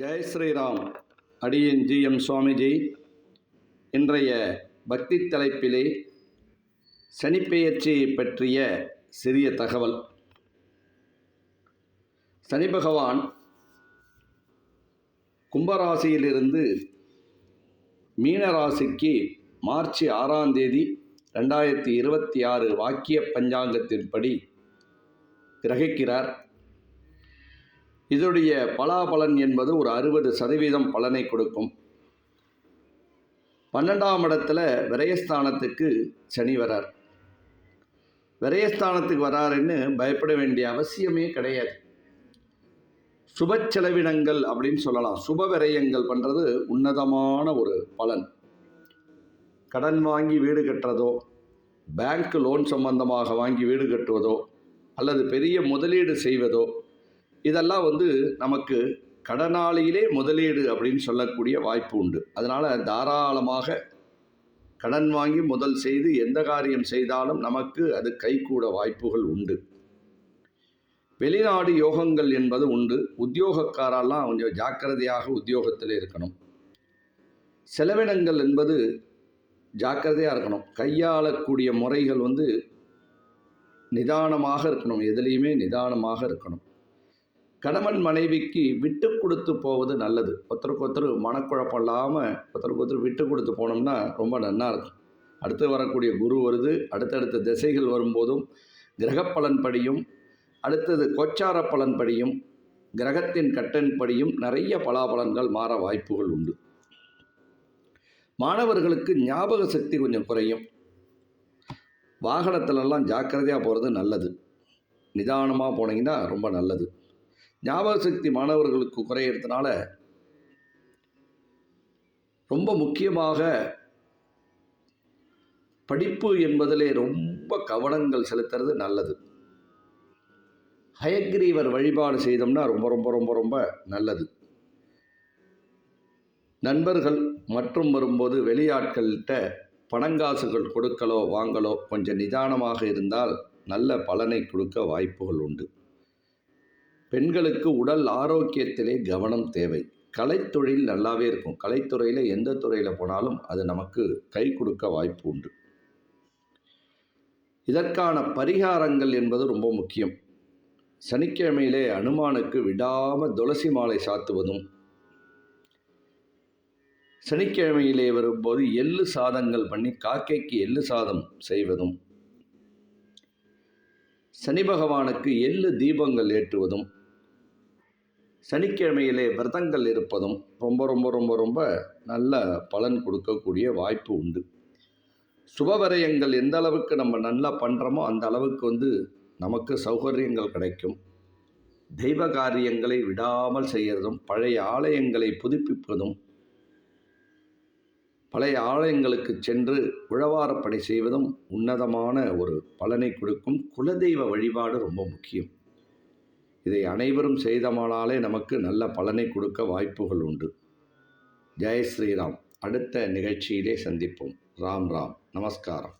ஜெய் ஸ்ரீராம். அடியேன் ஜி.எம். சுவாமிஜி. இன்றைய பக்தி தலைப்பிலே சனிப்பெயர்ச்சியை பற்றிய சிறிய தகவல். சனி பகவான் கும்பராசியிலிருந்து மீனராசிக்கு மார்ச் 6ஆம் தேதி 2026 வாக்கிய பஞ்சாங்கத்தின்படி கிரகிக்கிறார். இதோடைய பலாபலன் என்பது ஒரு 60% பலனை கொடுக்கும். 12ஆம் இடத்துல விரயஸ்தானத்துக்கு சனி வரார். விரயஸ்தானத்துக்கு வராருன்னு பயப்பட வேண்டிய அவசியமே கிடையாது. சுப செலவினங்கள் அப்படின்னு சொல்லலாம். சுப விரயங்கள் பண்ணுறது உன்னதமான ஒரு பலன். கடன் வாங்கி வீடு கட்டுறதோ, பேங்க் லோன் சம்பந்தமாக வாங்கி வீடு கட்டுவதோ, அல்லது பெரிய முதலீடு செய்வதோ, இதெல்லாம் நமக்கு கடனாளியிலே முதலீடு அப்படின்னு சொல்லக்கூடிய வாய்ப்பு உண்டு. அதனால் தாராளமாக கடன் வாங்கி முதல் செய்து எந்த காரியம் செய்தாலும் நமக்கு அது கைகூட வாய்ப்புகள் உண்டு. வெளிநாடு யோகங்கள் என்பது உண்டு. உத்தியோகக்காரெல்லாம் கொஞ்சம் ஜாக்கிரதையாக உத்தியோகத்தில் இருக்கணும். செலவினங்கள் என்பது ஜாக்கிரதையாக இருக்கணும். கையாளக்கூடிய முறைகள் நிதானமாக இருக்கணும். எதுலேயுமே நிதானமாக இருக்கணும். கணவன் மனைவிக்கு விட்டு கொடுத்து போவது நல்லது. ஒருத்தருக்கு ஒருத்தர் மனக்குழப்பம் இல்லாமல் ஒருத்தருக்கு ஒருத்தர் விட்டு கொடுத்து போனோம்னா ரொம்ப நல்லா இருக்கும். அடுத்து வரக்கூடிய குரு வருது. அடுத்தடுத்த திசைகள் வரும்போதும் கிரகப்பலன் படியும், அடுத்தது கோச்சார பலன் படியும், கிரகத்தின் கட்டன்படியும் நிறைய பலாபலன்கள் மாற வாய்ப்புகள் உண்டு. மாணவர்களுக்கு ஞாபக சக்தி கொஞ்சம் குறையும். வாகனத்திலெல்லாம் ஜாக்கிரதையாக போகிறது நல்லது. நிதானமாக போனீங்கன்னா ரொம்ப நல்லது. ஞாபக சக்தி மாணவர்களுக்கு குறையிறதுனால ரொம்ப முக்கியமாக படிப்பு என்பதிலே ரொம்ப கவனங்கள் செலுத்துறது நல்லது. ஹயக்ரீவர் வழிபாடு செய்தோம்னா ரொம்ப ரொம்ப ரொம்ப ரொம்ப நல்லது. நண்பர்கள் மற்றும் வரும்போது வெளியாட்கள்கிட்ட பணங்காசுகள் கொடுக்கலோ வாங்கலோ கொஞ்சம் நிதானமாக இருந்தால் நல்ல பலனை கொடுக்க வாய்ப்புகள் உண்டு. பெண்களுக்கு உடல் ஆரோக்கியத்திலே கவனம் தேவை. கலைத்தொழில் நல்லாவே இருக்கும். கலைத்துறையில் எந்த துறையில் போனாலும் அது நமக்கு கை கொடுக்க வாய்ப்பு உண்டு. இதற்கான பரிகாரங்கள் என்பது ரொம்ப முக்கியம். சனிக்கிழமையிலே அனுமானுக்கு விடாமல் துளசி மாலை சாத்துவதும், சனிக்கிழமையிலே வரும்போது எள்ளு சாதங்கள் பண்ணி காக்கைக்கு எள்ளு சாதம் செய்வதும், சனி பகவானுக்கு எள்ளு தீபங்கள் ஏற்றுவதும், சனிக்கிழமையிலே விரதங்கள் இருப்பதும் ரொம்ப ரொம்ப ரொம்ப ரொம்ப நல்ல பலன் கொடுக்கக்கூடிய வாய்ப்பு உண்டு. சுபவரயங்கள் எந்த அளவுக்கு நம்ம நல்லா பண்ணுறோமோ அந்த அளவுக்கு நமக்கு சௌகரியங்கள் கிடைக்கும். தெய்வ காரியங்களை விடாமல் செய்கிறதும், பழைய ஆலயங்களை புதுப்பிப்பதும், பழைய ஆலயங்களுக்கு சென்று உழவாரப்படை செய்வதும் உன்னதமான ஒரு பலனை கொடுக்கும். குலதெய்வ வழிபாடு ரொம்ப முக்கியம். இதை அனைவரும் செய்தமானாலே நமக்கு நல்ல பலனை கொடுக்க வாய்ப்புகள் உண்டு. ஜெய் ஸ்ரீராம். அடுத்த நிகழ்ச்சியிலே சந்திப்போம். ராம் ராம். நமஸ்காரம்.